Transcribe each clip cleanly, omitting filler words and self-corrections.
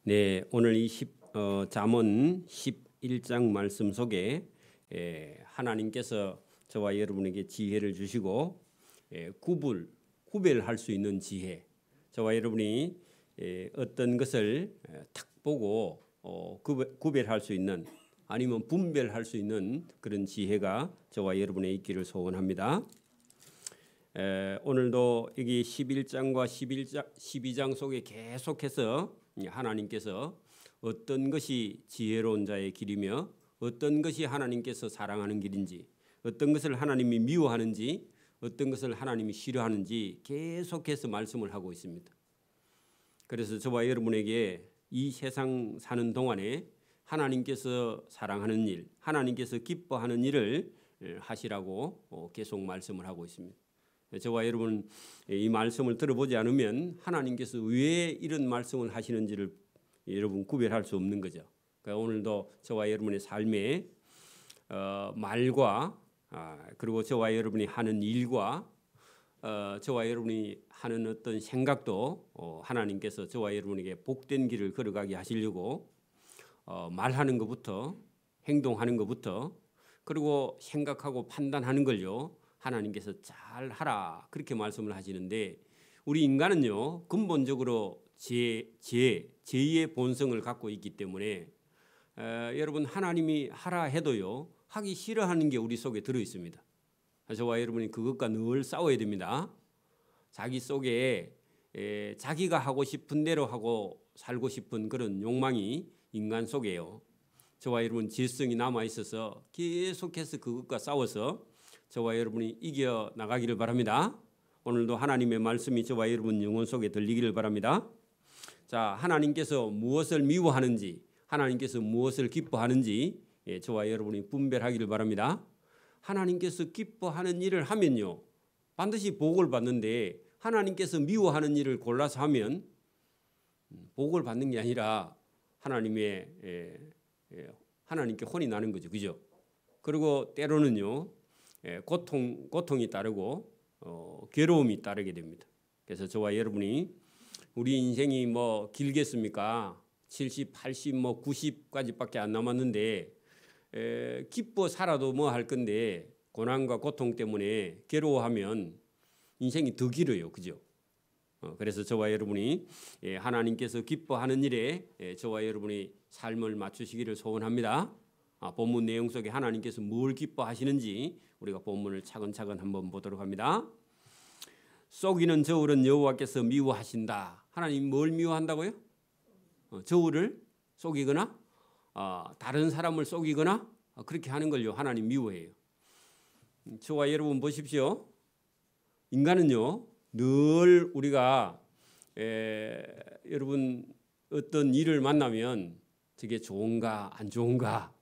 네, 오늘 이 잠언 11장 말씀 속에 하나님께서 저와 여러분에게 지혜를 주시고 구별할 수 있는 지혜, 저와 여러분이 어떤 것을 탁 보고 구별할 수 있는 아니면 분별할 수 있는 그런 지혜가 저와 여러분에 있기를 소원합니다. 오늘도 여기 11장과 12장 속에 계속해서 하나님께서 어떤 것이 지혜로운 자의 길이며 어떤 것이 하나님께서 사랑하는 길인지, 어떤 것을 하나님이 미워하는지, 어떤 것을 하나님이 싫어하는지 계속해서 말씀을 하고 있습니다. 그래서 저와 여러분에게 이 세상 사는 동안에 하나님께서 사랑하는 일, 하나님께서 기뻐하는 일을 하시라고 계속 말씀을 하고 있습니다. 저와 여러분 이 말씀을 들어보지 않으면 하나님께서 왜 이런 말씀을 하시는지를 여러분 구별할 수 없는 거죠. 그러니까 오늘도 저와 여러분의 삶에 말과 그리고 저와 여러분이 하는 일과 저와 여러분이 하는 어떤 생각도 하나님께서 저와 여러분에게 복된 길을 걸어가게 하시려고 말하는 것부터 행동하는 것부터 그리고 생각하고 판단하는 걸요 하나님께서 잘 하라 그렇게 말씀을 하시는데, 우리 인간은요 근본적으로 죄의 본성을 갖고 있기 때문에 여러분 하나님이 하라 해도요 하기 싫어하는 게 우리 속에 들어 있습니다. 저와 여러분이 그것과 늘 싸워야 됩니다. 자기 속에 자기가 하고 싶은 대로 하고 살고 싶은 그런 욕망이 인간 속에요. 저와 여러분 죄성이 남아 있어서 계속해서 그것과 싸워서 저와 여러분이 이겨 나가기를 바랍니다. 오늘도 하나님의 말씀이 저와 여러분 영혼 속에 들리기를 바랍니다. 자, 하나님께서 무엇을 미워하는지, 하나님께서 무엇을 기뻐하는지 저와 여러분이 분별하기를 바랍니다. 하나님께서 기뻐하는 일을 하면요 반드시 복을 받는데, 하나님께서 미워하는 일을 골라서 하면 복을 받는 게 아니라 하나님께 혼이 나는 거죠. 그죠? 그리고 때로는요 고통이 따르고 괴로움이 따르게 됩니다. 그래서 저와 여러분이 우리 인생이 뭐 길겠습니까? 70, 80, 90까지밖에 안 남았는데 기뻐 살아도 뭐 할 건데 고난과 고통 때문에 괴로워하면 인생이 더 길어요. 그죠? 그래서 저와 여러분이 하나님께서 기뻐하는 일에 저와 여러분이 삶을 맞추시기를 소원합니다. 본문 내용 속에 하나님께서 뭘 기뻐하시는지 우리가 본문을 차근차근 한번 보도록 합니다. 속이는 저울은 여호와께서 미워하신다. 하나님 뭘 미워한다고요? 저울을 속이거나 다른 사람을 속이거나 그렇게 하는 걸요 하나님 미워해요. 저와 여러분 보십시오. 인간은요 늘 우리가 여러분 어떤 일을 만나면 저게 좋은가 안 좋은가,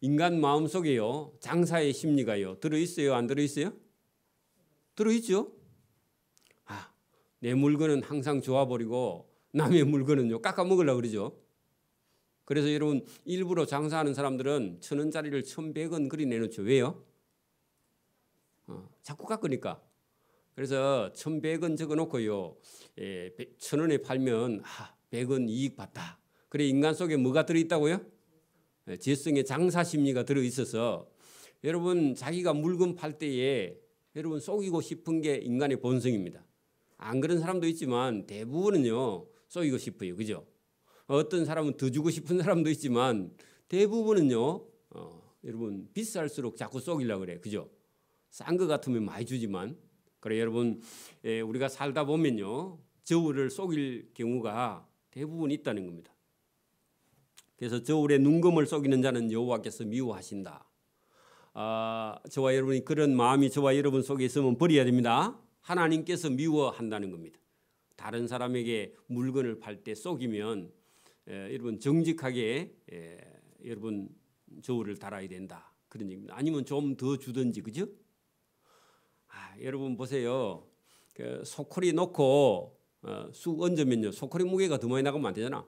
인간 마음속에요 장사의 심리가요 들어있어요 안 들어있어요? 들어있죠. 내 물건은 항상 좋아버리고 남의 물건은요 깎아먹으려고 그러죠. 그래서 여러분 일부러 장사하는 사람들은 1,000원짜리를 1,100원 그리 내놓죠. 왜요? 자꾸 깎으니까. 그래서 1,100원 적어놓고요 1,000원에 팔면 100원 이익 봤다. 그래 인간 속에 뭐가 들어있다고요? 재성의 장사 심리가 들어있어서 여러분 자기가 물건 팔 때에 여러분 속이고 싶은 게 인간의 본성입니다. 안 그런 사람도 있지만 대부분은요 속이고 싶어요. 그죠? 어떤 사람은 더 주고 싶은 사람도 있지만 대부분은요 여러분 비쌀수록 자꾸 속이려고 그래. 그죠? 싼 거 같으면 많이 주지만, 그래 여러분 우리가 살다 보면요 저울을 속일 경우가 대부분 있다는 겁니다. 그래서 저울에 눈금을 속이는 자는 여호와께서 미워하신다. 저와 여러분이 그런 마음이 저와 여러분 속에 있으면 버려야 됩니다. 하나님께서 미워한다는 겁니다. 다른 사람에게 물건을 팔 때 속이면 여러분 정직하게 여러분 저울을 달아야 된다. 그런 얘기입니다. 아니면 좀 더 주든지. 그죠? 여러분 보세요. 소쿠리 놓고 쑥 얹으면요 소쿠리 무게가 더 많이 나가면 안 되잖아.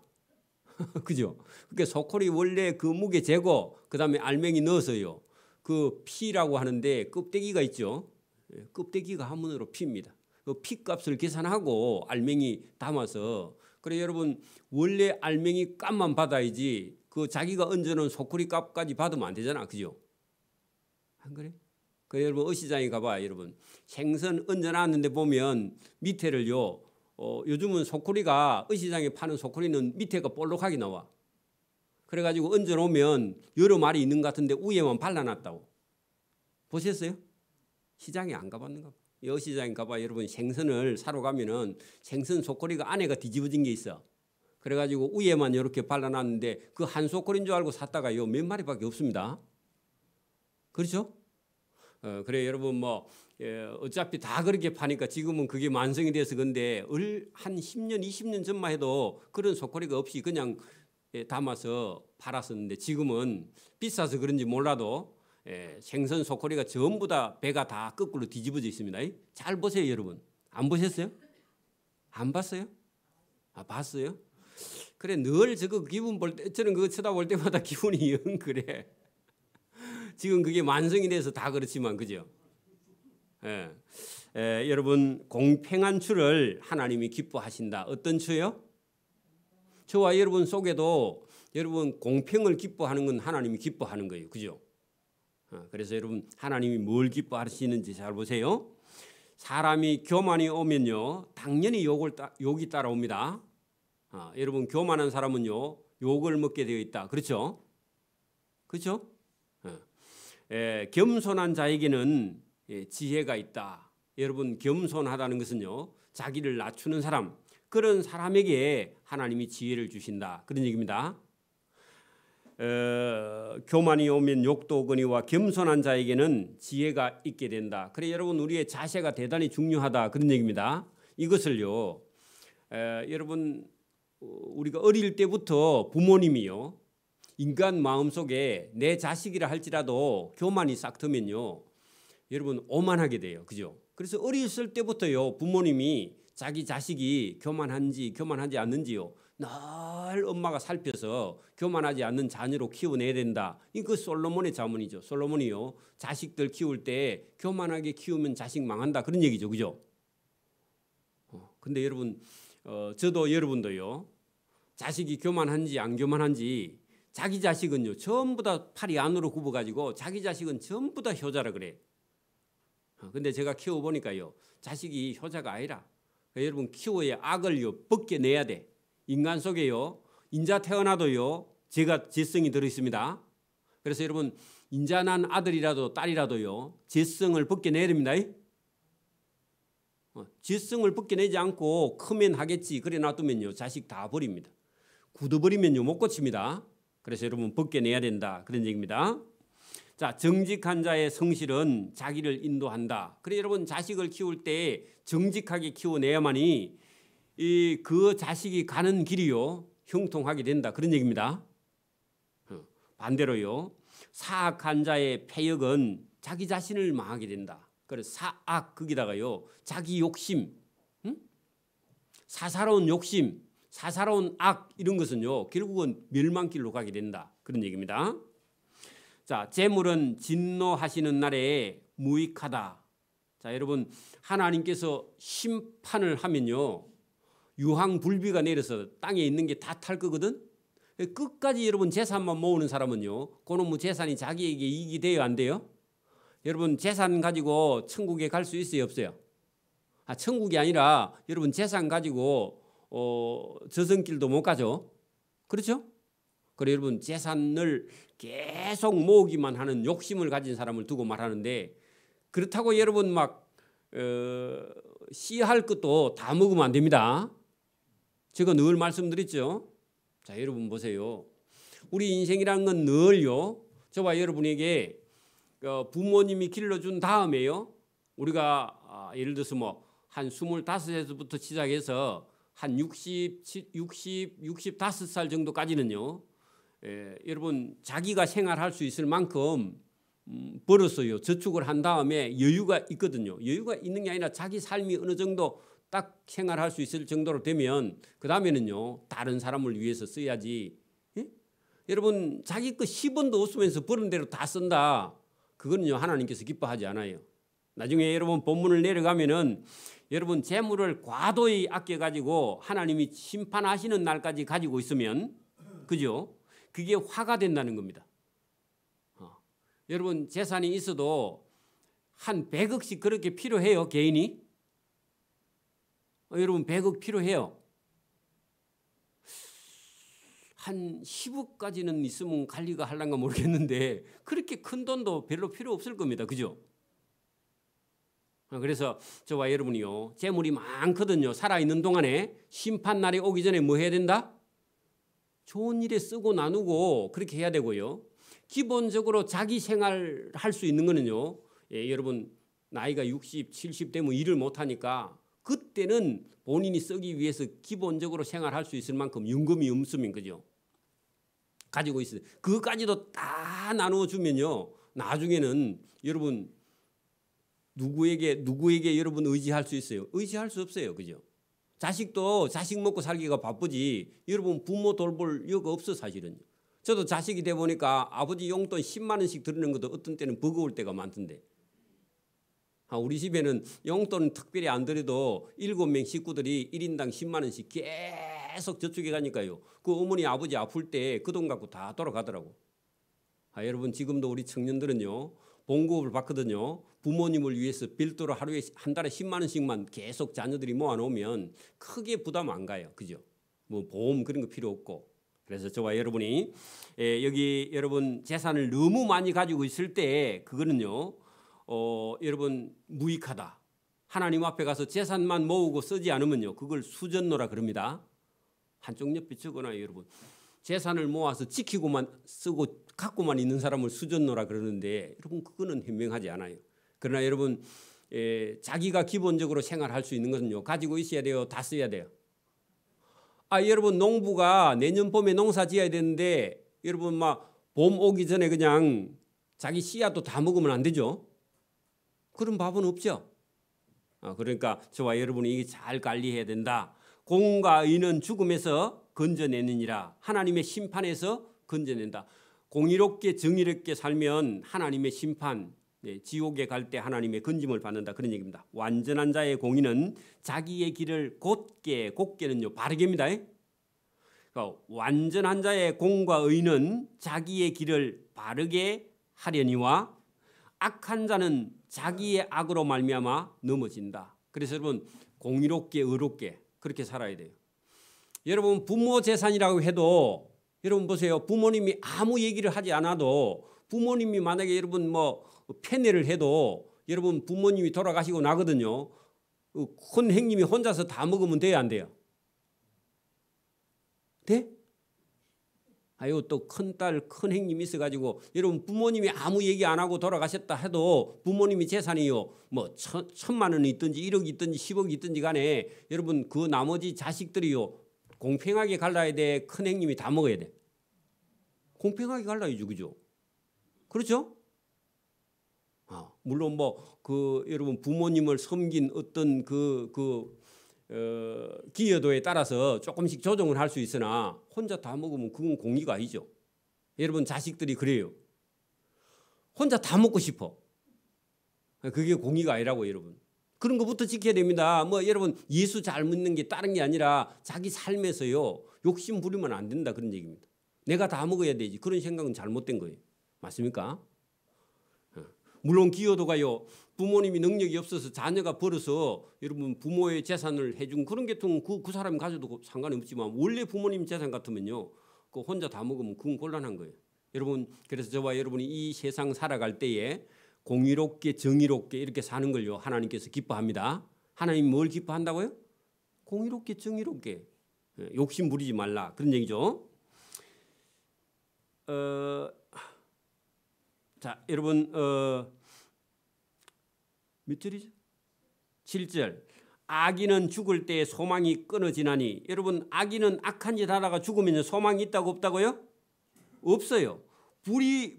그죠? 그러니까 소쿠리 원래 그 무게 재고 그다음에 알맹이 넣어서요 그 피라고 하는데 껍데기가 있죠. 껍데기가 한문으로 피입니다. 그 피값을 계산하고 알맹이 담아서 그래 여러분 원래 알맹이 값만 받아야지 그 자기가 얹어놓은 소쿠리 값까지 받으면 안 되잖아, 그죠? 안 그래? 그 여러분 어시장에 가봐 여러분 생선 얹어놨는데 보면 밑에를요 요즘은 소쿠리가 어시장에 파는 소쿠리는 밑에가 볼록하게 나와. 그래가지고 얹어놓으면 여러 마리 있는 것 같은데 위에만 발라놨다고. 보셨어요? 시장에 안 가봤는가 봐. 여시장에 가봐 여러분 생선을 사러 가면은 생선 소쿠리가 안에가 뒤집어진 게 있어. 그래가지고 위에만 이렇게 발라놨는데 그 한 소쿠리인 줄 알고 샀다가요 몇 마리밖에 없습니다. 그렇죠? 그래 여러분 뭐 어차피 다 그렇게 파니까 지금은 그게 완성이 돼서 근데 한 10년 20년 전만 해도 그런 소쿠리가 없이 그냥 담아서 팔았었는데 지금은 비싸서 그런지 몰라도 생선 소쿠리가 전부 다 배가 다 거꾸로 뒤집어져 있습니다. 잘 보세요 여러분. 안 보셨어요? 안 봤어요? 아 봤어요? 그래 늘 저거 기분 볼 때 저는 그거 쳐다볼 때마다 기분이 영 그래. 지금 그게 완성이 돼서 다 그렇지만 그죠? 여러분 공평한 주를 하나님이 기뻐하신다. 어떤 주요? 저와 여러분 속에도 여러분 공평을 기뻐하는 건 하나님이 기뻐하는 거예요. 그죠? 그래서 여러분 하나님이 뭘 기뻐하시는지 잘 보세요. 사람이 교만이 오면요 당연히 욕이 따라옵니다. 여러분 교만한 사람은요 욕을 먹게 되어 있다. 그렇죠? 그렇죠? 겸손한 자에게는 지혜가 있다. 여러분 겸손하다는 것은요 자기를 낮추는 사람 그런 사람에게 하나님이 지혜를 주신다. 그런 얘기입니다. 교만이 오면 욕도 오거니와 겸손한 자에게는 지혜가 있게 된다. 그래 여러분 우리의 자세가 대단히 중요하다. 그런 얘기입니다. 이것을요 여러분 우리가 어릴 때부터 부모님이요 인간 마음속에 내 자식이라 할지라도 교만이 싹 트면요 여러분 오만하게 돼요. 그죠? 그래서 어렸을 때부터요 부모님이 자기 자식이 교만한지 교만하지 않는지요 늘 엄마가 살펴서 교만하지 않는 자녀로 키워내야 된다. 이거 솔로몬의 자문이죠. 솔로몬이요 자식들 키울 때 교만하게 키우면 자식 망한다. 그런 얘기죠. 그죠? 근데 여러분 저도 여러분도요 자식이 교만한지 안 교만한지 자기 자식은요 전부 다 팔이 안으로 굽어가지고 자기 자식은 전부 다 효자라 그래. 근데 제가 키워보니까요 자식이 효자가 아니라 여러분 키워야 악을요 벗겨내야 돼. 인간 속에요 인자 태어나도요 제가 죄성이 들어있습니다. 그래서 여러분 인자 난 아들이라도 딸이라도요 죄성을 벗겨내야 됩니다. 죄성을 벗겨내지 않고 크면 하겠지 그래 놔두면요 자식 다 버립니다. 굳어버리면요 못 고칩니다. 그래서 여러분 벗겨내야 된다. 그런 얘기입니다. 자, 정직한 자의 성실은 자기를 인도한다. 그래 여러분 자식을 키울 때 정직하게 키워내야만이 그 자식이 가는 길이요 형통하게 된다. 그런 얘기입니다. 반대로요 사악한 자의 패역은 자기 자신을 망하게 된다. 그래서 사악 거기다가요 자기 욕심, 사사로운 욕심, 사사로운 악 이런 것은요 결국은 멸망길로 가게 된다. 그런 얘기입니다. 자, 재물은 진노하시는 날에 무익하다. 자, 여러분 하나님께서 심판을 하면요 유황불비가 내려서 땅에 있는 게 다 탈 거거든. 끝까지 여러분 재산만 모으는 사람은요 그놈의 재산이 자기에게 이익이 돼요 안 돼요? 여러분 재산 가지고 천국에 갈 수 있어요 없어요? 천국이 아니라 여러분 재산 가지고 저승길도 못 가죠. 그렇죠? 그래 여러분 재산을 계속 모으기만 하는 욕심을 가진 사람을 두고 말하는데 그렇다고 여러분 막 씨할 것도 다 먹으면 안 됩니다. 제가 늘 말씀드렸죠. 자 여러분 보세요. 우리 인생이라는 건 늘요 저와 여러분에게 부모님이 길러준 다음에요 우리가 예를 들어서 뭐 한 25에서부터 시작해서 한 65살 정도까지는요 여러분 자기가 생활할 수 있을 만큼 벌었어요. 저축을 한 다음에 여유가 있거든요. 여유가 있는 게 아니라 자기 삶이 어느 정도 딱 생활할 수 있을 정도로 되면 그 다음에는요 다른 사람을 위해서 써야지. 여러분 자기 거 10원도 없으면서 버는 대로 다 쓴다. 그거는요 하나님께서 기뻐하지 않아요. 나중에 여러분 본문을 내려가면은 여러분 재물을 과도히 아껴가지고 하나님이 심판하시는 날까지 가지고 있으면 그죠? 그게 화가 된다는 겁니다. 여러분 재산이 있어도 한 100억씩 그렇게 필요해요, 개인이? 여러분 100억 필요해요. 한 10억까지는 있으면 관리가 할란가 모르겠는데 그렇게 큰 돈도 별로 필요 없을 겁니다. 그죠? 그래서 저와 여러분이요, 재물이 많거든요. 살아있는 동안에 심판날이 오기 전에 뭐 해야 된다? 좋은 일에 쓰고 나누고 그렇게 해야 되고요. 기본적으로 자기 생활할 수 있는 거는요, 여러분 나이가 60, 70 되면 일을 못하니까 그때는 본인이 쓰기 위해서 기본적으로 생활할 수 있을 만큼 연금이 없으면 그죠? 가지고 있어요. 그것까지도 다 나누어 주면요, 나중에는 여러분 누구에게 여러분 의지할 수 있어요? 의지할 수 없어요. 그죠? 자식도 자식 먹고 살기가 바쁘지 여러분 부모 돌볼 여가 없어 사실은. 저도 자식이 돼 보니까 아버지 용돈 10만 원씩 드리는 것도 어떤 때는 버거울 때가 많던데. 우리 집에는 용돈 특별히 안 드려도 7명 식구들이 1인당 10만 원씩 계속 저축해 가니까요. 그 어머니 아버지 아플 때 그 돈 갖고 다 돌아가더라고. 여러분 지금도 우리 청년들은요, 봉급을 받거든요. 부모님을 위해서 별도로 하루에 한 달에 10만 원씩만 계속 자녀들이 모아놓으면 크게 부담 안 가요. 그죠? 뭐 보험 그런 거 필요 없고. 그래서 저와 여러분이 여기 여러분 재산을 너무 많이 가지고 있을 때 그거는요, 여러분 무익하다. 하나님 앞에 가서 재산만 모으고 쓰지 않으면요, 그걸 수전노라 그럽니다. 한쪽 옆에 적어놔요, 여러분. 재산을 모아서 지키고만 쓰고 갖고만 있는 사람을 수전노라 그러는데 여러분 그거는 현명하지 않아요. 그러나 여러분 자기가 기본적으로 생활할 수 있는 것은요, 가지고 있어야 돼요, 다 써야 돼요. 여러분 농부가 내년 봄에 농사 지어야 되는데 여러분 막 봄 오기 전에 그냥 자기 씨앗도 다 먹으면 안 되죠. 그런 밥은 없죠. 그러니까 저와 여러분이 이게 잘 관리해야 된다. 공과 의는 죽음에서 건져내느니라. 하나님의 심판에서 건져낸다. 공의롭게 정의롭게 살면 하나님의 심판, 지옥에 갈 때 하나님의 건짐을 받는다, 그런 얘기입니다. 완전한 자의 공의는 자기의 길을 곧게는요 바르게입니다. 그러니까 완전한 자의 공과 의는 자기의 길을 바르게 하려니와 악한 자는 자기의 악으로 말미암아 넘어진다. 그래서 여러분 공의롭게 의롭게 그렇게 살아야 돼요. 여러분 부모 재산이라고 해도 여러분 보세요. 부모님이 아무 얘기를 하지 않아도 부모님이 만약에 여러분 뭐 폐뇌를 해도 여러분 부모님이 돌아가시고 나거든요. 큰 형님이 혼자서 다 먹으면 돼요, 안 돼요? 돼? 또 큰딸 큰 형님이 있어가지고 여러분 부모님이 아무 얘기 안 하고 돌아가셨다 해도 부모님이 재산이요 뭐 1,000만 원이 있든지 1억이 있든지 10억이 있든지 간에 여러분 그 나머지 자식들이요 공평하게 갈라야 돼, 큰 형님이 다 먹어야 돼? 공평하게 갈라야죠, 그죠? 그렇죠? 물론 여러분 부모님을 섬긴 어떤 기여도에 따라서 조금씩 조정을 할 수 있으나 혼자 다 먹으면 그건 공의가 아니죠. 여러분 자식들이 그래요. 혼자 다 먹고 싶어. 그게 공의가 아니라고 여러분. 그런 것부터 지켜야 됩니다. 여러분 예수 잘 믿는 게 다른 게 아니라 자기 삶에서요 욕심 부리면 안 된다, 그런 얘기입니다. 내가 다 먹어야 되지, 그런 생각은 잘못된 거예요. 맞습니까? 물론 기여도가요 부모님이 능력이 없어서 자녀가 벌어서 여러분 부모의 재산을 해준 그런 계통 그 사람이 가져도 상관이 없지만 원래 부모님 재산 같으면요 그 혼자 다 먹으면 그건 곤란한 거예요. 여러분 그래서 저와 여러분이 이 세상 살아갈 때에 공의롭게 정의롭게 이렇게 사는 걸요 하나님께서 기뻐합니다. 하나님 뭘 기뻐한다고요? 공의롭게 정의롭게, 욕심 부리지 말라, 그런 얘기죠. 자, 여러분 몇 절이죠? 7절. 악인은 죽을 때 소망이 끊어지나니, 여러분 악인은 악한 짓 하다가 죽으면 소망이 있다고 없다고요? 없어요.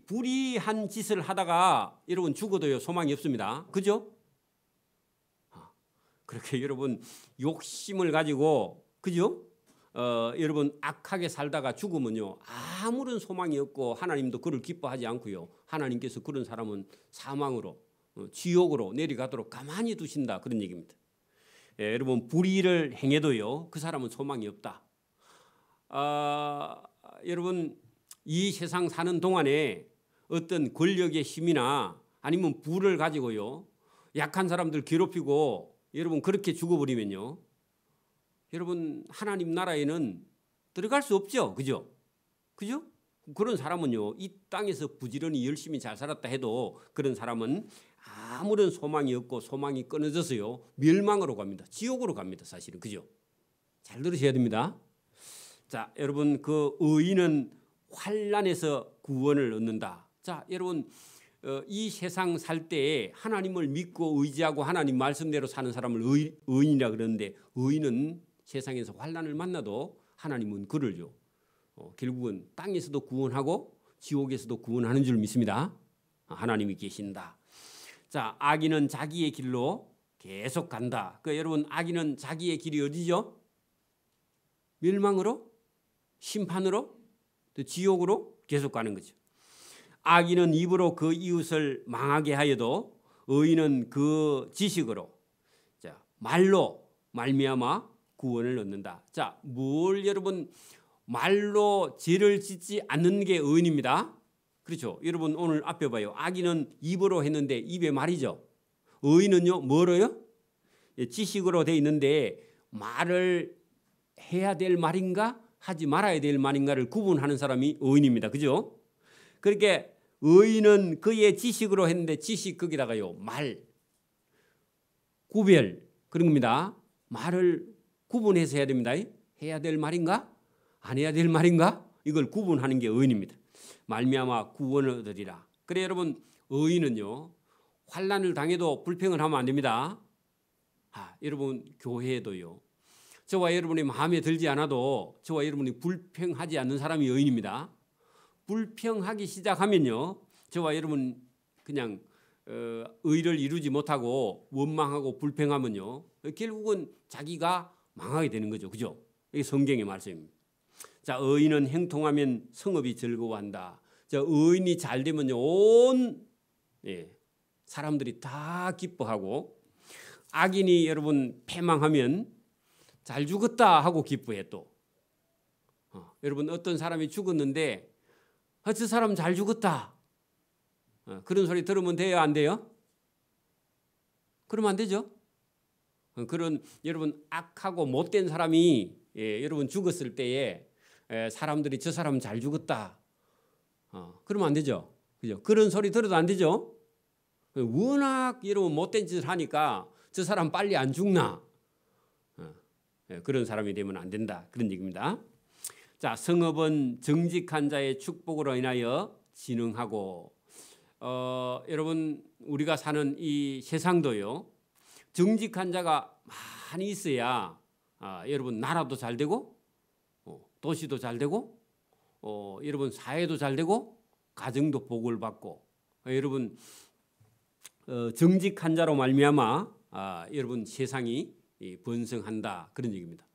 불의한 짓을 하다가 여러분 죽어도요 소망이 없습니다. 그죠? 그렇게 여러분 욕심을 가지고 그죠? 여러분 악하게 살다가 죽으면요 아무런 소망이 없고 하나님도 그를 기뻐하지 않고요. 하나님께서 그런 사람은 사망으로 지옥으로 내려가도록 가만히 두신다 그런 얘기입니다. 여러분 불의를 행해도요 그 사람은 소망이 없다. 여러분 이 세상 사는 동안에 어떤 권력의 힘이나 아니면 부를 가지고요 약한 사람들 괴롭히고 여러분 그렇게 죽어버리면요 여러분 하나님 나라에는 들어갈 수 없죠. 그죠? 그죠? 그런 사람은요 이 땅에서 부지런히 열심히 잘 살았다 해도 그런 사람은 아무런 소망이 없고 소망이 끊어져서요 멸망으로 갑니다. 지옥으로 갑니다. 사실은. 그죠? 잘 들으셔야 됩니다. 자, 여러분 그 의인은 환난에서 구원을 얻는다. 자, 여러분 이 세상 살 때에 하나님을 믿고 의지하고 하나님 말씀대로 사는 사람을 의인이라 그러는데 의인은 세상에서 환난을 만나도 하나님은 그를 줘. 결국은 땅에서도 구원하고 지옥에서도 구원하는 줄 믿습니다. 하나님이 계신다. 자, 악인은 자기의 길로 계속 간다. 그 여러분 악인은 자기의 길이 어디죠? 멸망으로, 심판으로, 지옥으로 계속 가는 거죠. 악인은 입으로 그 이웃을 망하게 하여도 의인은 그 지식으로, 자, 말로 말미암아 구원을 얻는다. 자, 뭘 여러분 말로 죄를 짓지 않는 게 의인입니다. 그렇죠. 여러분 오늘 앞에 봐요. 악인은 입으로 했는데 입에 말이죠. 의인은요 뭐로요? 지식으로 돼 있는데 말을 해야 될 말인가 하지 말아야 될 말인가를 구분하는 사람이 의인입니다. 그죠? 그렇게 의인은 그의 지식으로 했는데 지식 거기다가요 말 구별 그런 겁니다. 말을 구분해서 해야 됩니다. 해야 될 말인가 안 해야 될 말인가 이걸 구분하는 게 의인입니다. 말미암아 구원을 얻으리라. 그래 여러분 의인은요 환난을 당해도 불평을 하면 안 됩니다. 여러분 교회에도요 저와 여러분이 마음에 들지 않아도 저와 여러분이 불평하지 않는 사람이 의인입니다. 불평하기 시작하면요 저와 여러분 그냥 의를 이루지 못하고 원망하고 불평하면요 결국은 자기가 망하게 되는 거죠. 그죠? 이게 성경의 말씀입니다. 자, 의인은 행통하면 성읍이 즐거워한다. 자, 의인이 잘 되면요 온 사람들이 다 기뻐하고 악인이 여러분 패망하면 잘 죽었다 하고 기뻐해 또. 여러분 어떤 사람이 죽었는데 저 사람 잘 죽었다. 그런 소리 들으면 돼요? 안 돼요? 그러면 안 되죠. 그런 여러분 악하고 못된 사람이 여러분 죽었을 때에 사람들이 저 사람 잘 죽었다. 그러면 안 되죠. 그죠? 그런 소리 들어도 안 되죠. 워낙 여러분 못된 짓을 하니까 저 사람 빨리 안 죽나. 그런 사람이 되면 안 된다. 그런 얘기입니다. 자, 성읍은 정직한 자의 축복으로 인하여 진흥하고 여러분 우리가 사는 이 세상도요 정직한 자가 많이 있어야 여러분 나라도 잘 되고 도시도 잘 되고 여러분 사회도 잘 되고 가정도 복을 받고 여러분 정직한 자로 말미암아 여러분 세상이 번성한다 그런 얘기입니다.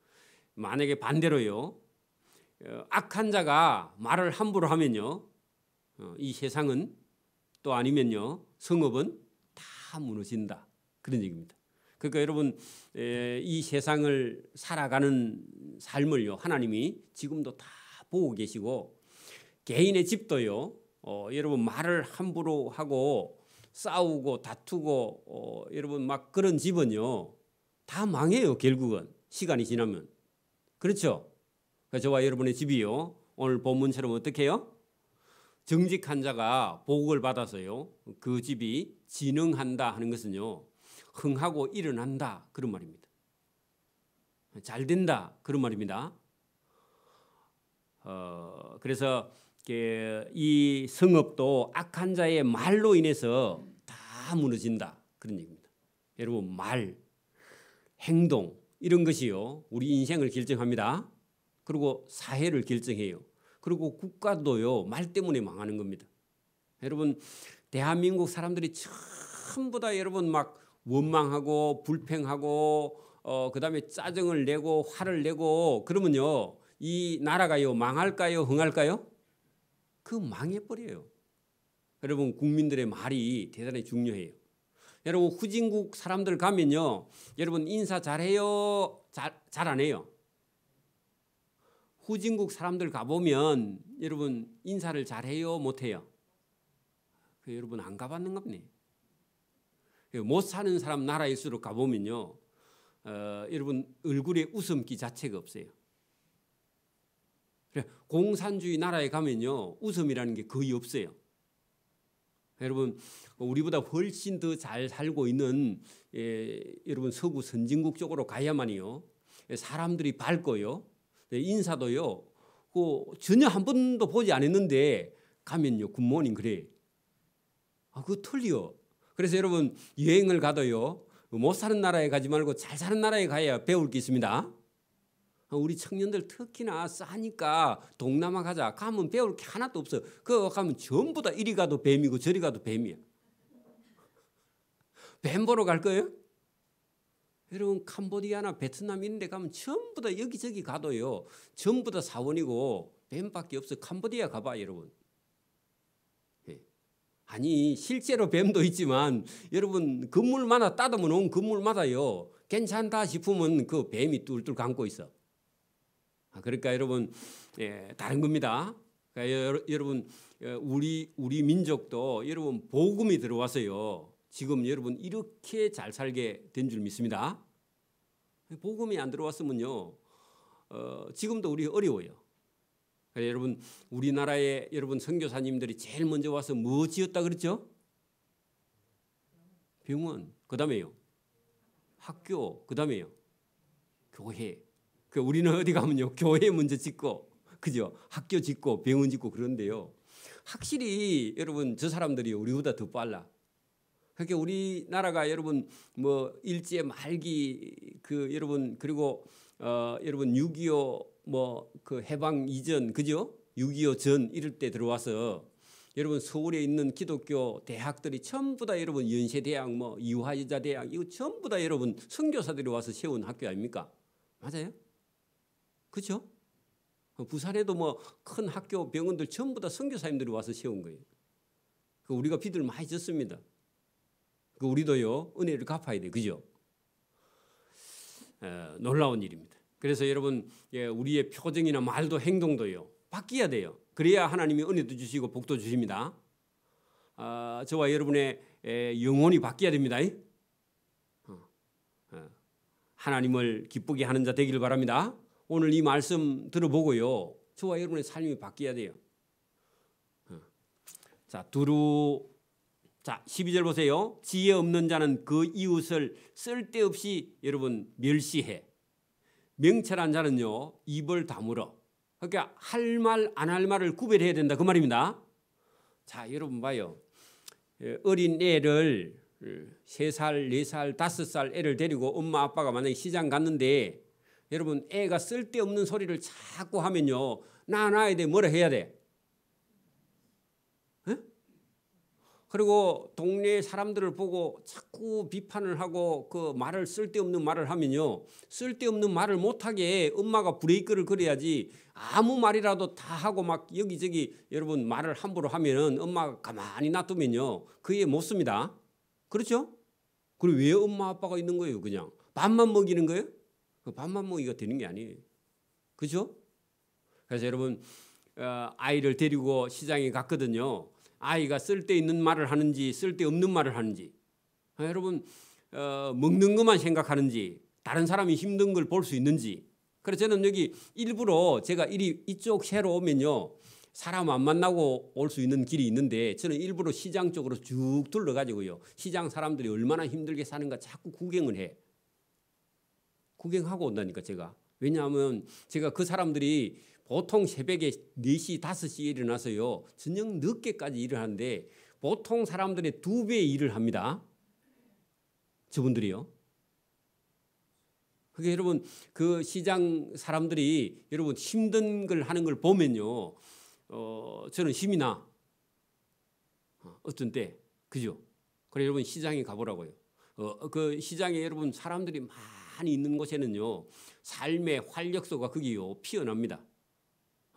만약에 반대로요 악한 자가 말을 함부로 하면요 이 세상은 또 아니면요 성읍은 다 무너진다 그런 얘기입니다. 그러니까 여러분 이 세상을 살아가는 삶을요 하나님이 지금도 다 보고 계시고 개인의 집도요 여러분 말을 함부로 하고 싸우고 다투고 여러분 막 그런 집은요 다 망해요. 결국은 시간이 지나면. 그렇죠? 그러니까 저와 여러분의 집이요 오늘 본문처럼 어떻게 해요? 정직한 자가 복을 받아서요 그 집이 진흥한다 하는 것은요 흥하고 일어난다 그런 말입니다. 잘 된다 그런 말입니다. 그래서 이 성읍도 악한 자의 말로 인해서 다 무너진다 그런 얘기입니다. 여러분 말, 행동 이런 것이요 우리 인생을 결정합니다. 그리고 사회를 결정해요. 그리고 국가도요 말 때문에 망하는 겁니다. 여러분 대한민국 사람들이 전부 다 여러분 막 원망하고 불평하고 그다음에 짜증을 내고 화를 내고 그러면요 이 나라가요 망할까요 흥할까요? 그 망해버려요. 여러분 국민들의 말이 대단히 중요해요. 여러분 후진국 사람들 가면요, 여러분 인사 잘해요, 잘 안 해요? 후진국 사람들 가보면 여러분 인사를 잘해요, 못해요? 여러분 안 가봤는 겁니다. 못 사는 사람 나라일수록 가보면요, 여러분 얼굴에 웃음기 자체가 없어요. 공산주의 나라에 가면요, 웃음이라는 게 거의 없어요. 여러분 우리보다 훨씬 더 잘 살고 있는 여러분 서구 선진국 쪽으로 가야만이요, 사람들이 밝고요, 인사도요, 전혀 한 번도 보지 않았는데 가면요 굿모닝 그래. 그거 틀려. 그래서 여러분 여행을 가도요, 못 사는 나라에 가지 말고 잘 사는 나라에 가야 배울 게 있습니다. 우리 청년들 특히나 싸니까 동남아 가자. 가면 배울 게 하나도 없어. 그거 가면 전부 다 이리 가도 뱀이고 저리 가도 뱀이야. 뱀 보러 갈 거예요? 여러분 캄보디아나 베트남 이런 데 가면 전부 다 여기저기 가도요, 전부 다 사원이고 뱀밖에 없어. 캄보디아 가봐 여러분. 아니 실제로 뱀도 있지만 여러분 건물마다 따듬어 놓은 건물마다요 괜찮다 싶으면 그 뱀이 뚫뚫 감고 있어. 그러니까 여러분 다른 겁니다. 그러니까 여러분 우리 민족도 여러분 복음이 들어와서요 지금 여러분 이렇게 잘 살게 된 줄 믿습니다. 복음이 안 들어왔으면요 지금도 우리 어려워요. 여러분 우리나라에 여러분 선교사님들이 제일 먼저 와서 뭐 지었다 그랬죠? 병원, 그다음에요 학교, 그다음에요 교회. 우리는 어디 가면요 교회 먼저 짓고, 그죠? 학교 짓고 병원 짓고 그런데요, 확실히 여러분 저 사람들이 우리보다 더 빨라. 그러니까 우리나라가 여러분 뭐 일제 말기 여러분 그리고 여러분 6.25 뭐 그 해방 이전, 그죠? 6.25 전 이럴 때 들어와서 여러분 서울에 있는 기독교 대학들이 전부 다 여러분 연세대학 뭐 이화여자대학 이거 전부 다 여러분 선교사들이 와서 세운 학교 아닙니까? 맞아요? 그렇죠? 부산에도 뭐 큰 학교 병원들 전부 다 선교사님들이 와서 세운 거예요. 우리가 빚을 많이 졌습니다. 우리도요 은혜를 갚아야 돼, 그죠? 놀라운 일입니다. 그래서 여러분 우리의 표정이나 말도 행동도요 바뀌어야 돼요. 그래야 하나님이 은혜도 주시고 복도 주십니다. 저와 여러분의 영혼이 바뀌어야 됩니다. 하나님을 기쁘게 하는 자 되기를 바랍니다. 오늘 이 말씀 들어보고요 저와 여러분의 삶이 바뀌어야 돼요. 자 12절 보세요. 지혜 없는 자는 그 이웃을 쓸데없이 여러분 멸시해. 명철한 자는요 입을 다물어. 그러니까 할 말 안 할 말을 구별해야 된다 그 말입니다. 자 여러분 봐요. 어린 애를 3살, 4살, 5살 애를 데리고 엄마 아빠가 만약에 시장 갔는데 여러분 애가 쓸데없는 소리를 자꾸 하면요 나야 돼 뭐라 해야 돼? 그리고 동네 사람들을 보고 자꾸 비판을 하고 그 말을 쓸데없는 말을 하면요 쓸데없는 말을 못하게 엄마가 브레이크를 걸어야지. 아무 말이라도 다 하고 막 여기저기 여러분 말을 함부로 하면은 엄마가 가만히 놔두면요 그 애 못 씁니다. 그렇죠? 그리고 왜 엄마 아빠가 있는 거예요? 그냥 밥만 먹이는 거예요? 밥만 먹이가 되는 게 아니에요. 그렇죠? 그래서 여러분 아이를 데리고 시장에 갔거든요. 아이가 쓸데있는 말을 하는지 쓸데없는 말을 하는지, 여러분 먹는 것만 생각하는지 다른 사람이 힘든 걸 볼 수 있는지. 그래서 저는 여기 일부러 제가 이쪽 새로 오면요 사람 안 만나고 올 수 있는 길이 있는데 저는 일부러 시장 쪽으로 쭉 둘러가지고요 시장 사람들이 얼마나 힘들게 사는가 자꾸 구경을 해. 구경하고 온다니까 제가. 왜냐하면 제가 그 사람들이 보통 새벽에 4시, 5시에 일어나서요 저녁 늦게까지 일을 하는데 보통 사람들의 2배의 일을 합니다. 저분들이요. 그게 여러분 그 시장 사람들이 여러분 힘든 걸 하는 걸 보면요 저는 힘이 나. 어떤 때 그죠? 그래 여러분 시장에 가보라고요. 그 시장에 여러분 사람들이 많이 있는 곳에는요 삶의 활력소가 거기요 피어납니다.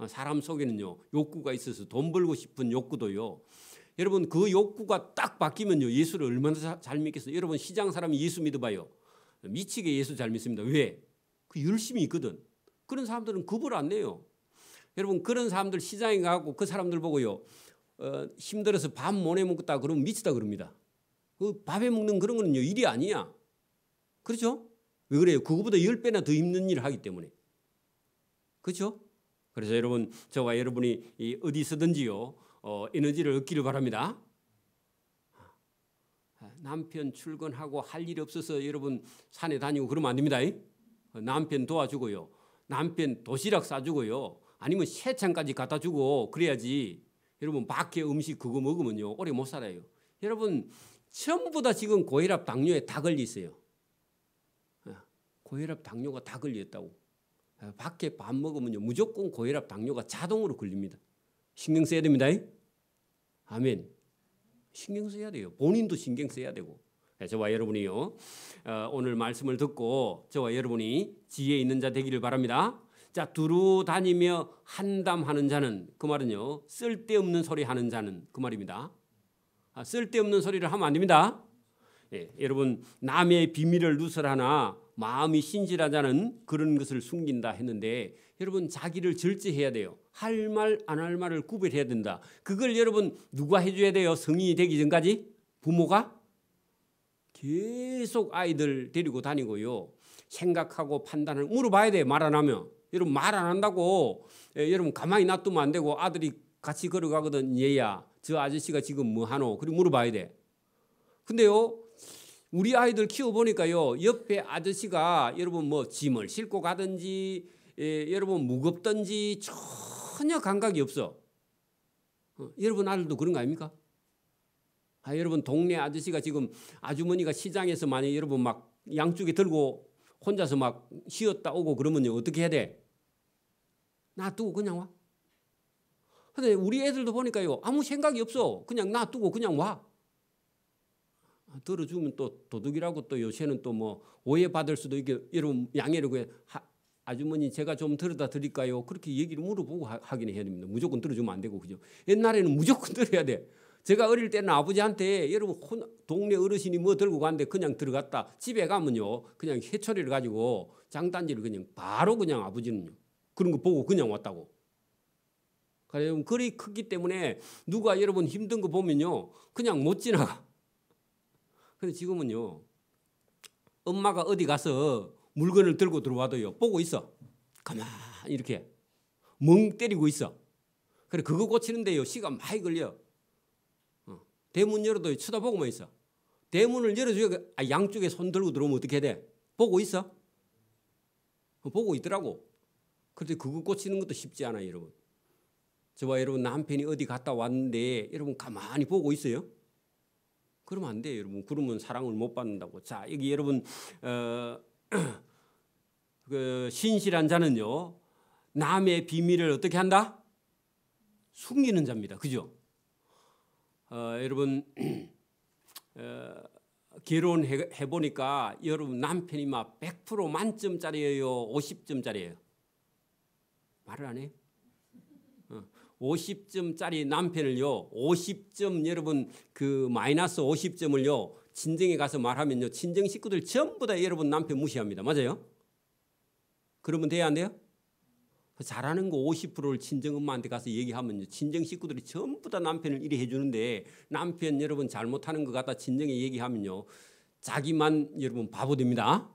사람 속에는요 욕구가 있어서 돈 벌고 싶은 욕구도요 여러분 그 욕구가 딱 바뀌면요 예수를 얼마나 잘 믿겠어요. 여러분 시장 사람이 예수 믿어봐요. 미치게 예수 잘 믿습니다. 왜? 그 열심히 있거든. 그런 사람들은 겁을 안 내요. 여러분 그런 사람들 시장에 가고 그 사람들 보고요 힘들어서 밥 못 해 먹겠다 그러면 미치다 그럽니다. 그 밥에 먹는 그런 거는요 일이 아니야. 그렇죠? 왜 그래요? 그거보다 10배나 더 힘든 일을 하기 때문에. 그렇죠? 그래서 여러분 저와 여러분이 어디서든지요 에너지를 얻기를 바랍니다. 남편 출근하고 할 일이 없어서 여러분 산에 다니고 그러면 안 됩니다. 남편 도와주고요. 남편 도시락 싸주고요. 아니면 세찬까지 갖다 주고 그래야지. 여러분 밖에 음식 그거 먹으면요 오래 못 살아요. 여러분 전부 다 지금 고혈압 당뇨에 다 걸려 있어요. 고혈압 당뇨가 다 걸렸다고. 밖에 밥 먹으면요 무조건 고혈압 당뇨가 자동으로 걸립니다. 신경 써야 됩니다. 아멘. 신경 써야 돼요. 본인도 신경 써야 되고. 저와 여러분이요 오늘 말씀을 듣고 저와 여러분이 지혜 있는 자 되기를 바랍니다. 자, 두루 다니며 한담하는 자는, 그 말은요 쓸데없는 소리 하는 자는 그 말입니다. 쓸데없는 소리를 하면 안 됩니다. 여러분 남의 비밀을 누설하나 마음이 신실한 자는 그런 것을 숨긴다 했는데 여러분 자기를 절제해야 돼요. 할 말 안 할 말을 구별해야 된다. 그걸 여러분 누가 해줘야 돼요? 성인이 되기 전까지 부모가 계속 아이들 데리고 다니고요 생각하고 판단을 물어봐야 돼요. 말 안 하면. 여러분 말 안 한다고 여러분 가만히 놔두면 안 되고 아들이 같이 걸어가거든. 얘야 저 아저씨가 지금 뭐 하노? 그리고 물어봐야 돼. 근데요 우리 아이들 키워보니까요 옆에 아저씨가 여러분 뭐 짐을 싣고 가든지 여러분 무겁든지 전혀 감각이 없어. 여러분 아들도 그런 거 아닙니까? 여러분 동네 아저씨가 지금 아주머니가 시장에서 만약 여러분 막 양쪽에 들고 혼자서 막 쉬었다 오고 그러면요 어떻게 해야 돼? 놔두고 그냥 와. 근데 우리 애들도 보니까요 아무 생각이 없어. 그냥 놔두고 그냥 와. 들어주면 또 도둑이라고 또 요새는 또 뭐 오해받을 수도 있게 여러분 양해를 구해. 아주머니 제가 좀 들어다 드릴까요? 그렇게 얘기를 물어보고 하긴 해야 됩니다. 무조건 들어주면 안 되고 그죠? 옛날에는 무조건 들어야 돼. 제가 어릴 때는 아버지한테 여러분 동네 어르신이 뭐 들고 갔는데 그냥 들어갔다. 집에 가면요 그냥 회초리를 가지고 장단지를 그냥 바로 그냥 아버지는요 그런 거 보고 그냥 왔다고. 그래서 그리 크기 때문에 누가 여러분 힘든 거 보면요 그냥 못 지나가. 근데 지금은요 엄마가 어디 가서 물건을 들고 들어와도요 보고 있어. 가만히 이렇게 멍 때리고 있어. 그래 그거 고치는데요 시간 많이 걸려. 대문 열어도 쳐다보고만 있어. 대문을 열어줘야 양쪽에 손 들고 들어오면 어떻게 해야 돼? 보고 있어? 보고 있더라고. 그런데 그거 고치는 것도 쉽지 않아요 여러분. 저와 여러분 남편이 어디 갔다 왔는데 여러분 가만히 보고 있어요? 그러면 안 돼요 여러분. 그러면 사랑을 못 받는다고. 자 여기 여러분 그 신실한 자는요 남의 비밀을 어떻게 한다? 숨기는 자입니다. 그죠? 여러분 결혼해 보니까 여러분 남편이 막 100% 만점짜리예요, 50점짜리예요? 말을 안 해? 50점짜리 남편을요 50점 여러분 그 마이너스 50점을요 친정에 가서 말하면요 친정 식구들 전부 다 여러분 남편 무시합니다. 맞아요? 그러면 돼야 안 돼요? 잘하는 거 50%를 친정 엄마한테 가서 얘기하면요 친정 식구들이 전부 다 남편을 이래 해주는데 남편 여러분 잘못하는 것 같다 친정에 얘기하면요 자기만 여러분 바보 됩니다.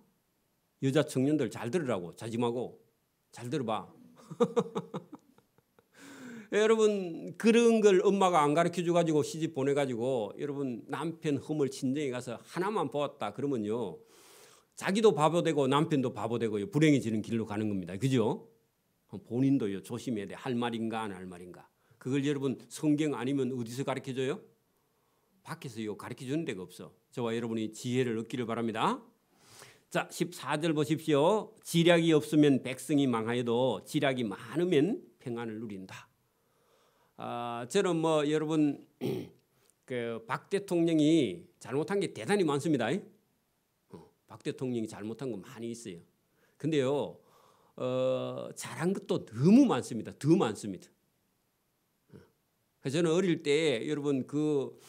여자 청년들 잘 들으라고. 자짐하고 잘 들어봐. 여러분 그런 걸 엄마가 안 가르쳐줘 가지고 시집 보내가지고 여러분 남편 흠을 친정에 가서 하나만 보았다 그러면요 자기도 바보 되고 남편도 바보 되고요 불행해지는 길로 가는 겁니다. 그죠? 본인도요 조심해야 돼. 할 말인가 안 할 말인가. 그걸 여러분 성경 아니면 어디서 가르쳐줘요? 밖에서요 가르쳐주는 데가 없어. 저와 여러분이 지혜를 얻기를 바랍니다. 자 14절 보십시오. 지략이 없으면 백성이 망하여도 지략이 많으면 평안을 누린다. 저는 뭐 여러분 그 박 대통령이 잘못한 게 대단히 많습니다. 박 대통령이 잘못한 거 많이 있어요. 근데요 잘한 것도 너무 많습니다. 더 많습니다. 저는 어릴 때 여러분 그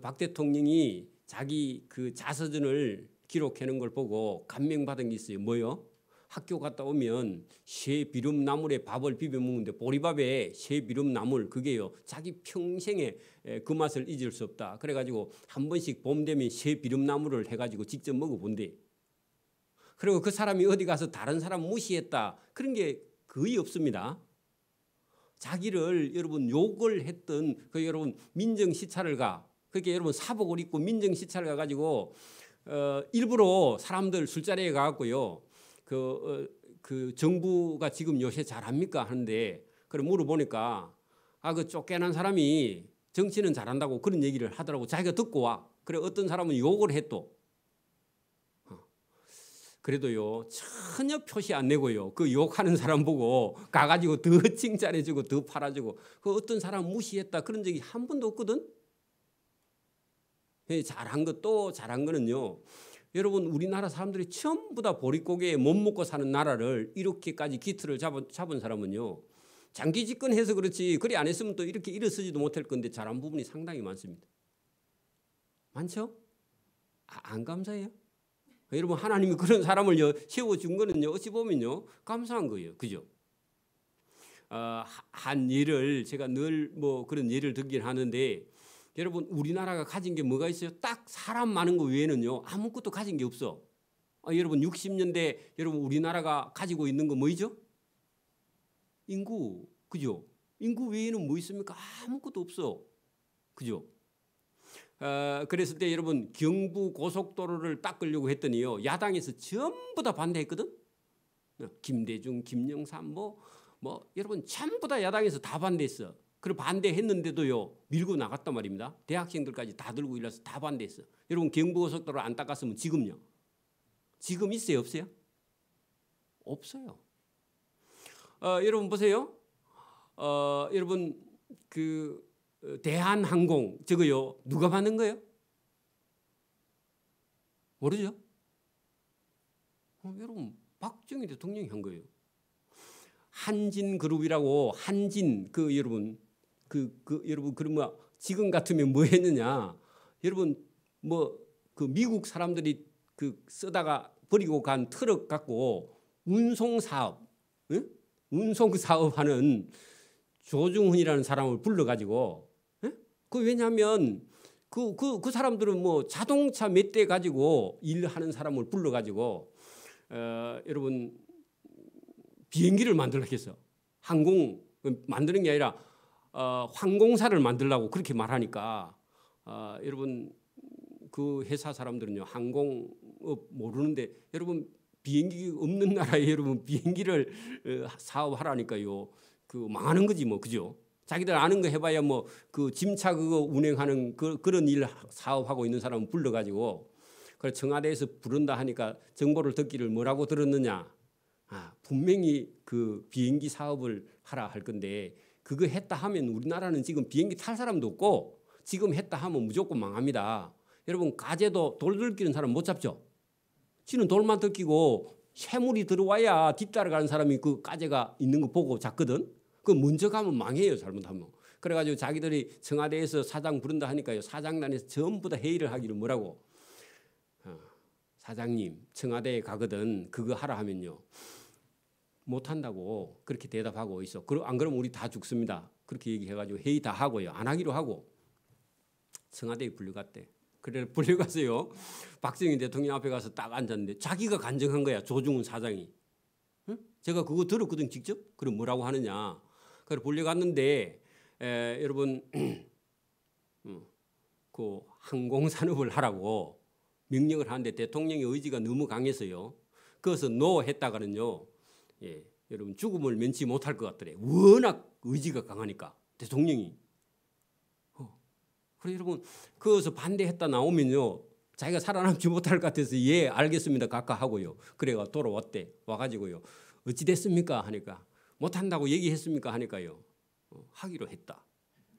박 대통령이 자기 그 자서전을 기록해놓은 걸 보고 감명받은 게 있어요. 뭐요? 학교 갔다 오면 새 비름나물에 밥을 비벼 먹는데 보리밥에 새 비름나물 그게요. 자기 평생에 그 맛을 잊을 수 없다. 그래가지고 한 번씩 봄 되면 새 비름나물을 해가지고 직접 먹어본대. 그리고 그 사람이 어디 가서 다른 사람 무시했다. 그런 게 거의 없습니다. 자기를 여러분 욕을 했던 그 여러분 민정시찰을 가. 그렇게 여러분 사복을 입고 민정시찰을 가가지고 일부러 사람들 술자리에 가갖고요. 그 정부가 지금 요새 잘합니까 하는데 그래 물어보니까 그 쫓겨난 사람이 정치는 잘한다고 그런 얘기를 하더라고. 자기가 듣고 와. 그래 어떤 사람은 욕을 해 또. 그래도요 전혀 표시 안 내고요 그 욕하는 사람 보고 가가지고 더 칭찬해주고 더 팔아주고 그 어떤 사람 무시했다 그런 적이 한 번도 없거든. 잘한 것 또 잘한 거는요 여러분 우리나라 사람들이 전부 다 보릿고개에 못 먹고 사는 나라를 이렇게까지 기틀을 잡은 사람은요 장기 집권해서 그렇지 그리 안 했으면 또 이렇게 일어서지도 못할 건데 잘한 부분이 상당히 많습니다. 많죠? 안 감사해요? 여러분 하나님이 그런 사람을 세워준 거는요 어찌 보면요 감사한 거예요. 그죠? 한 예를 제가 늘 뭐 그런 예를 들긴 하는데 여러분 우리나라가 가진 게 뭐가 있어요? 딱 사람 많은 거 외에는요 아무것도 가진 게 없어. 여러분 60년대 여러분 우리나라가 가지고 있는 거 뭐죠? 인구. 그죠? 인구 외에는 뭐 있습니까? 아무것도 없어. 그죠? 그랬을 때 여러분 경부 고속도로를 닦으려고 했더니요 야당에서 전부 다 반대했거든. 김대중, 김영삼 뭐 여러분 전부 다 야당에서 다 반대했어. 그리고 반대했는데도요 밀고 나갔단 말입니다. 대학생들까지 다 들고 일어나서 다 반대했어. 여러분 경부 고속도로 안 닦았으면 지금요? 지금 있어요 없어요? 없어요. 여러분 보세요. 여러분 그 대한항공 저거요 누가 만든 거예요? 모르죠? 여러분 박정희 대통령이 한 거예요. 한진그룹이라고 한진 그 여러분 여러분 그러면 지금 같으면 뭐 했느냐? 여러분 뭐 그 미국 사람들이 그 쓰다가 버리고 간 트럭 갖고 운송 사업, 응? 운송 사업하는 조중훈이라는 사람을 불러가지고 그 왜냐하면 그 사람들은 뭐 자동차 몇 대 가지고 일하는 사람을 불러가지고 여러분 비행기를 만들겠어. 항공 만드는 게 아니라 항공사를 만들려고 그렇게 말하니까 여러분 그 회사 사람들은요 항공업 모르는데 여러분 비행기 없는 나라에 여러분 비행기를 사업하라니까요 그 망하는 거지 뭐 그죠? 자기들 아는 거 해봐야 뭐 그 짐차 그거 운행하는 그런 일 사업하고 있는 사람을 불러가지고 그래 청와대에서 부른다 하니까 정보를 듣기를 뭐라고 들었느냐? 분명히 그 비행기 사업을 하라 할 건데 그거 했다 하면 우리나라는 지금 비행기 탈 사람도 없고 지금 했다 하면 무조건 망합니다. 여러분 가재도 돌 들기는 사람 못 잡죠? 지는 돌만 들기고 새물이 들어와야 뒤따라가는 사람이 그 가재가 있는 거 보고 잡거든. 그 먼저 가면 망해요 잘못하면. 그래가지고 자기들이 청와대에서 사장 부른다 하니까요 사장단에서 전부 다 회의를 하기를 뭐라고 사장님 청와대에 가거든 그거 하라 하면요 못한다고 그렇게 대답하고 있어. 안 그러면 우리 다 죽습니다. 그렇게 얘기해가지고 회의 다 하고요 안 하기로 하고 청와대에 불려갔대. 그래 불려가서요 박정희 대통령 앞에 가서 딱 앉았는데 자기가 간증한 거야 조중훈 사장이. 응? 제가 그거 들었거든 직접. 그럼 뭐라고 하느냐. 그래 불려갔는데 여러분 그 항공산업을 하라고 명령을 하는데 대통령의 의지가 너무 강해서요. 그래서 노 했다가는요. 여러분 죽음을 면치 못할 것 같더래. 워낙 의지가 강하니까 대통령이. 그래 여러분 그래서 반대했다 나오면요. 자기가 살아남지 못할 것 같아서 예 알겠습니다 각각 하고요. 그래가 돌아왔대. 와가지고요. 어찌 됐습니까 하니까 못한다고 얘기했습니까 하니까요. 하기로 했다.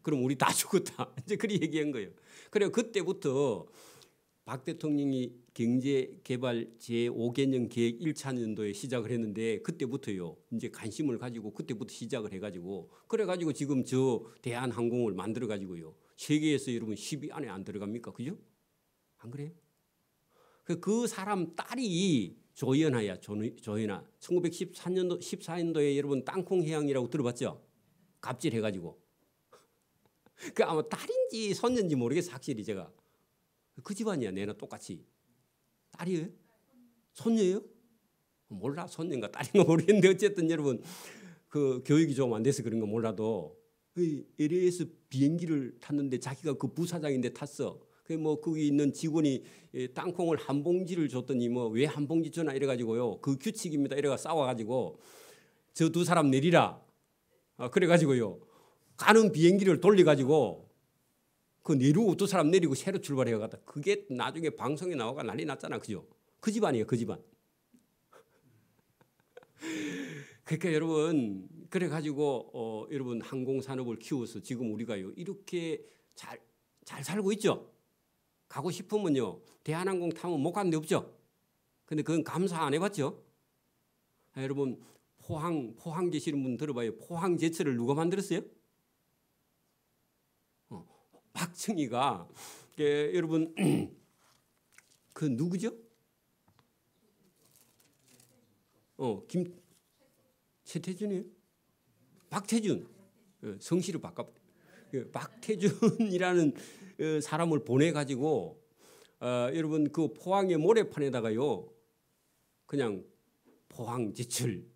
그럼 우리 다 죽었다. 이제 그렇게 얘기한 거예요. 그래 그때부터 박 대통령이 경제개발 제5개년 계획 1차 년도에 시작을 했는데 그때부터요. 이제 관심을 가지고 그때부터 시작을 해가지고 그래가지고 지금 저 대한항공을 만들어가지고요. 세계에서 여러분 10위 안에 안 들어갑니까? 그죠? 안 그래요? 그 사람 딸이 조연아야. 조연아. 1914년도 14년도에 여러분 땅콩 해양이라고 들어봤죠? 갑질해가지고. 그 아마 딸인지 손녀인지 모르겠어 확실히 제가. 그 집안이야 내나 똑같이. 딸이에요? 손녀예요? 몰라 손녀인가 딸인가 모르겠는데 어쨌든 여러분 그 교육이 좀 안 돼서 그런 거 몰라도 LA에서 비행기를 탔는데 자기가 그 부사장인데 탔어. 그 뭐 거기 있는 직원이 땅콩을 한 봉지를 줬더니 뭐 왜 한 봉지 주나 이래가지고요. 그 규칙입니다. 이래가 싸워가지고 저 두 사람 내리라. 그래가지고요. 가는 비행기를 돌려가지고 그 내리고 두 사람 내리고 새로 출발해가다. 그게 나중에 방송에 나와가 난리 났잖아, 그죠? 그 집안이에요, 그 집안. 그러니까 여러분 그래가지고 여러분 항공산업을 키워서 지금 우리가요 이렇게 잘 살고 있죠. 가고 싶으면요 대한항공 타면 못 가는 데 없죠. 근데 그건 감사 안 해봤죠. 여러분 포항 계시는 분 들어봐요. 포항 제철을 누가 만들었어요? 박정희가 여러분 그 누구죠? 최태준이에요? 박태준. 성씨를 바꿔. 박태준이라는 사람을 보내가지고 여러분 그 포항의 모래판에다가요 그냥 포항 제철.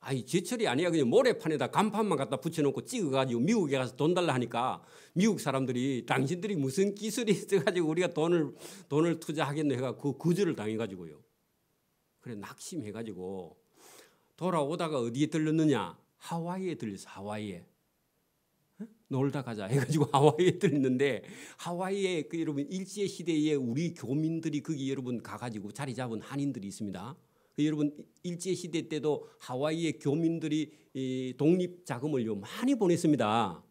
아니 제철이 아니야. 그냥 모래판에다 간판만 갖다 붙여놓고 찍어가지고 미국에 가서 돈 달라 하니까 미국 사람들이 당신들이 무슨 기술이 있어가지고 우리가 돈을 투자하겠네 해가 그 거절을 당해가지고요. 그래 낙심해가지고 돌아오다가 어디에 들렀느냐? 하와이에 들렸어. 하와이에. 놀다 가자 해가지고 하와이에 들렸는데 하와이에 그 여러분 일제 시대에 우리 교민들이 거기 여러분 가가지고 자리 잡은 한인들이 있습니다. 여러분 일제 시대 때도 하와이의 교민들이 독립 자금을요 많이 보냈습니다.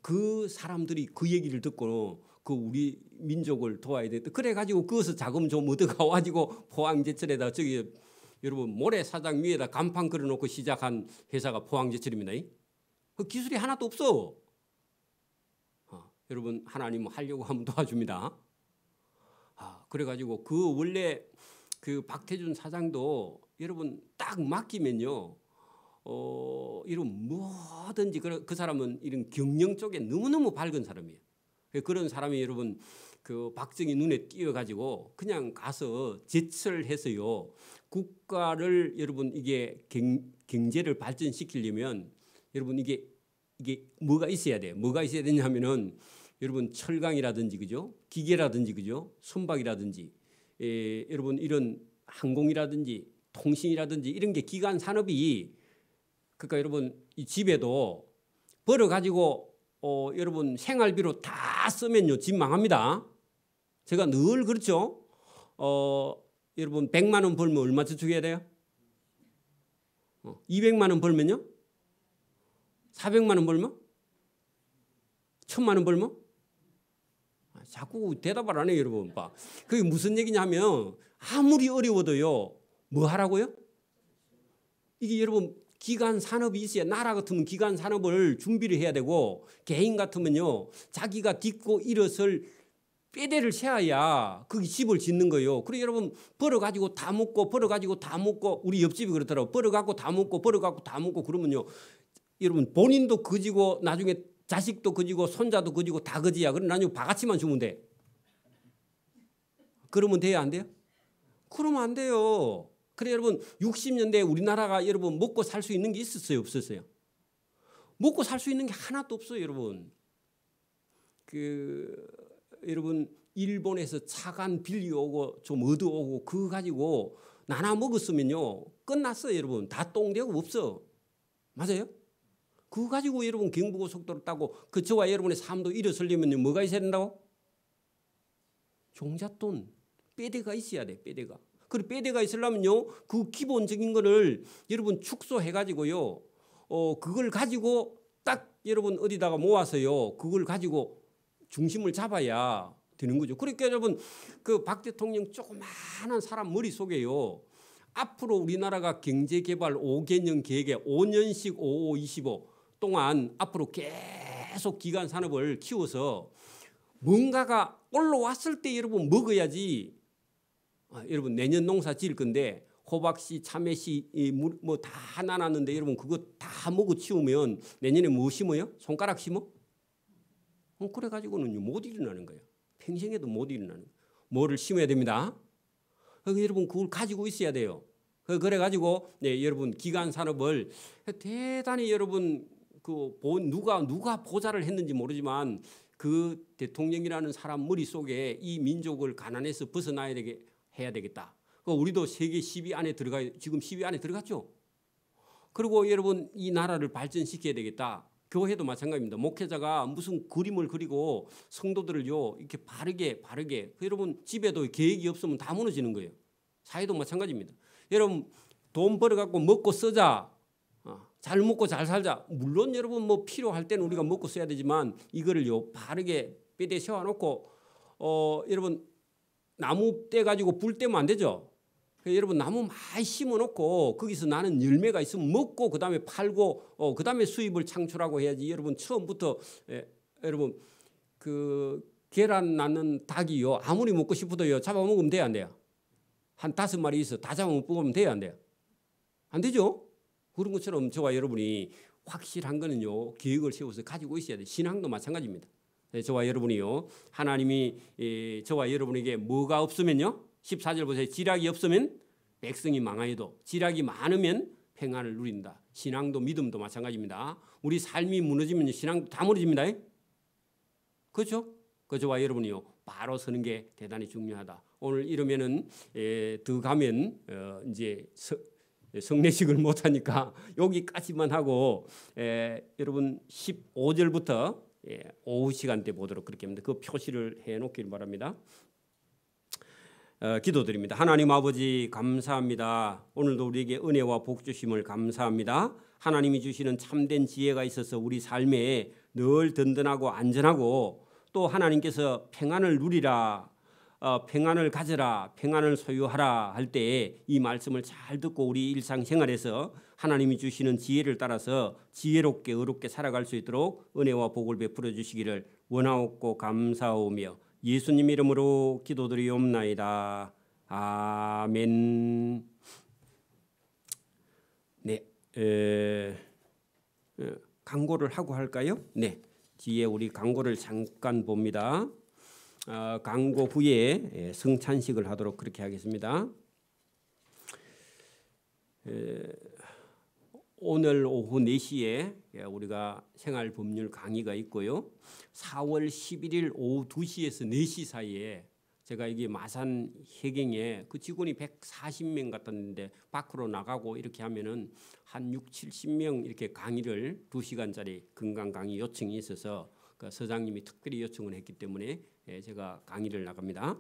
그 사람들이 그 얘기를 듣고 그 우리 민족을 도와야 돼. 그래 가지고 그것을 자금 좀 얻어가 가지고 포항제철에다 저기 여러분 모래사장 위에다 간판 걸어놓고 시작한 회사가 포항제철입니다. 그 기술이 하나도 없어. 여러분 하나님 하려고 하면 도와줍니다. 그래가지고 그 원래 그 박태준 사장도 여러분 딱 맡기면요, 이런 뭐든지 그 사람은 이런 경영 쪽에 너무너무 밝은 사람이에요. 그런 사람이 여러분 그 박정희 눈에 띄어가지고 그냥 가서 제철해서요 국가를 여러분 이게 경제를 발전시키려면 여러분 이게 뭐가 있어야 돼? 뭐가 있어야 되냐면은 여러분 철강이라든지 그죠? 기계라든지 그죠? 선박이라든지 여러분 이런 항공이라든지 통신이라든지 이런 게 기간 산업이 그러니까 여러분 이 집에도 벌어 가지고 여러분 생활비로 다 쓰면요 집 망합니다. 제가 늘 그렇죠. 여러분 100만 원 벌면 얼마 저축해야 돼요? 200만 원 벌면요? 400만 원 벌면? 1000만 원 벌면? 자꾸 대답을 안 해요, 여러분. 그게 무슨 얘기냐면 아무리 어려워도요. 뭐 하라고요? 이게 여러분 기간 산업이 있어야 나라 같으면 기간 산업을 준비를 해야 되고 개인 같으면요. 자기가 딛고 일어설 뼈대를 세워야 거기 집을 짓는 거예요. 그래 여러분 벌어가지고 다 먹고 벌어가지고 다 먹고 우리 옆집이 그렇더라고. 벌어갖고 다 먹고 벌어갖고 다 먹고 그러면요. 여러분 본인도 거지고 나중에 자식도 거지고 손자도 거지고 다 거지야. 그럼 나중에 바가지만 주면 돼. 그러면 돼야 안 돼요? 그러면 안 돼요. 그래 여러분 60년대에 우리나라가 여러분 먹고 살 수 있는 게 있었어요? 없었어요? 먹고 살 수 있는 게 하나도 없어요. 여러분. 여러분 일본에서 차관 빌려오고 좀 얻어오고 그거 가지고 나눠 먹었으면요. 끝났어요. 여러분. 다 똥되고 없어. 맞아요? 그거 가지고 여러분 경부고속도로 따고 그 저와 여러분의 삶도 일어서려면 뭐가 있어야 된다고? 종잣돈, 빼대가 있어야 돼. 빼대가. 그리고 빼대가 있으려면요. 그 기본적인 거를 여러분 축소해가지고요. 그걸 가지고 딱 여러분 어디다가 모아서요. 그걸 가지고 중심을 잡아야 되는 거죠. 그러니까 여러분 그 박 대통령 조그마한 사람 머릿속에요. 앞으로 우리나라가 경제개발 5개년 계획에 5년씩 5525 동안 앞으로 계속 기간 산업을 키워서 뭔가가 올라왔을 때 여러분 먹어야지. 여러분 내년 농사 지을 건데 호박씨, 참외씨 뭐 다 나눴는데 여러분 그거 다 먹어 치우면 내년에 뭐 심어요? 손가락 심어? 그래 가지고는 못 일어나는 거예요. 평생에도 못 일어나는 거예요. 뭐를 심어야 됩니다. 여러분 그걸 가지고 있어야 돼요. 그래 가지고 여러분 기간 산업을 대단히 여러분 누가 보좌를 했는지 모르지만 그 대통령이라는 사람 머릿속에 이 민족을 가난에서 벗어나야 해야 되겠다. 우리도 세계 10위 안에 지금 10위 안에 들어갔죠. 그리고 여러분 이 나라를 발전시켜야 되겠다. 교회도 마찬가지입니다. 목회자가 무슨 그림을 그리고 성도들을요 이렇게 바르게 여러분 집에도 계획이 없으면 다 무너지는 거예요. 사회도 마찬가지입니다. 여러분 돈 벌어갖고 먹고 쓰자. 잘 먹고 잘 살자. 물론 여러분 뭐 필요할 때는 우리가 먹고 써야 되지만 이거를요 바르게 뼈대 세워놓고 여러분 나무 떼 가지고 불 떼면 안 되죠. 여러분 나무 많이 심어놓고 거기서 나는 열매가 있으면 먹고 그 다음에 팔고 그 다음에 수입을 창출하고 해야지. 여러분 처음부터 여러분 그 계란 낳는 닭이요 아무리 먹고 싶어도요 잡아먹으면 돼요 안 돼요? 한 5마리 있어 다 잡아먹으면 돼요 안 돼요? 안 되죠. 그런 것처럼 저와 여러분이 확실한 거는요 계획을 세워서 가지고 있어야 돼요. 신앙도 마찬가지입니다. 저와 여러분이요 하나님이 저와 여러분에게 뭐가 없으면요 14절 보세요. 지략이 없으면 백성이 망하여도 지략이 많으면 평안을 누린다. 신앙도 믿음도 마찬가지입니다. 우리 삶이 무너지면 신앙도 다 무너집니다. 그렇죠? 저와 여러분이요 바로 서는 게 대단히 중요하다. 오늘 이러면은 더 가면 이제 성례식을 못하니까 여기까지만 하고 여러분 15절부터 오후 시간대 보도록 그렇게 합니다. 그 표시를 해놓길 바랍니다. 기도드립니다. 하나님 아버지 감사합니다. 오늘도 우리에게 은혜와 복 주심을 감사합니다. 하나님이 주시는 참된 지혜가 있어서 우리 삶에 늘 든든하고 안전하고 또 하나님께서 평안을 누리라 평안을 가져라 평안을 소유하라 할 때 이 말씀을 잘 듣고 우리 일상생활에서 하나님이 주시는 지혜를 따라서 지혜롭게 의롭게 살아갈 수 있도록 은혜와 복을 베풀어 주시기를 원하옵고 감사하오며 예수님 이름으로 기도드리옵나이다. 아멘. 네, 광고를 하고 할까요? 네, 뒤에 우리 광고를 잠깐 봅니다. 광고 후에 성찬식을 하도록 그렇게 하겠습니다. 오늘 오후 4시에 우리가 생활법률 강의가 있고요. 4월 11일 오후 2시에서 4시 사이에 제가 이게 마산 해경에 그 직원이 140명 같았는데 밖으로 나가고 이렇게 하면은 한 6, 70명 이렇게 강의를 2시간짜리 건강 강의 요청이 있어서 그 서장님이 특별히 요청을 했기 때문에 제가 강의를 나갑니다.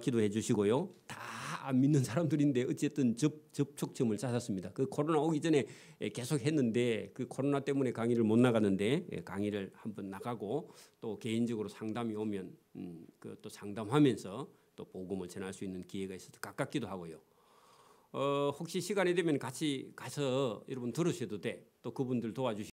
기도해 주시고요. 다 안 믿는 사람들인데 어쨌든 접촉점을 찾았습니다. 그 코로나 오기 전에 계속 했는데 그 코로나 때문에 강의를 못 나가는데 강의를 한번 나가고 또 개인적으로 상담이 오면 그 또 상담하면서 또 복음을 전할 수 있는 기회가 있어서 가깝기도 하고요. 혹시 시간이 되면 같이 가서 여러분 들으셔도 돼. 또 그분들 도와주시고